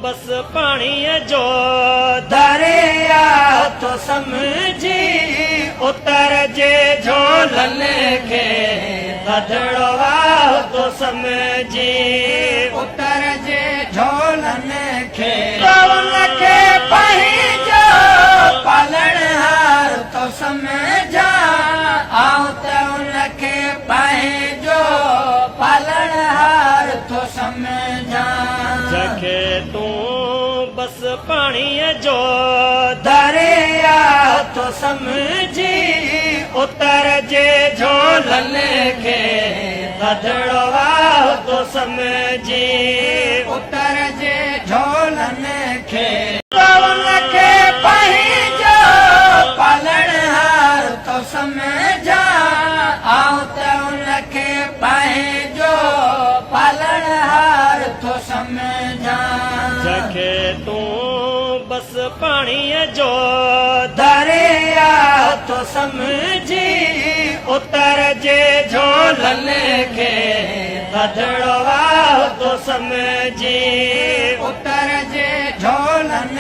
बस पानी जो दरिया तो समझी उतर जे झोलन के थधड़वा तो समझी उतर जे झोलन के उनके पंहिंजो पालणहार तो समझा आऊं त उनके पंहिंजो पालणहार तो समझा जखे तू बस पानी जो दरिया तो समझी उतर जे झोलन के थधड़वा तो समझी उतर जे झोलन के उनके पंहिंजो पालणहार तो समझा आऊं त उनके पंहिंजो पालणहार तो समझा जखे तू बस पानी जो दरिया तो समझी उतर जे झोलन के थधड़वा तो समझी उतर जे झोलन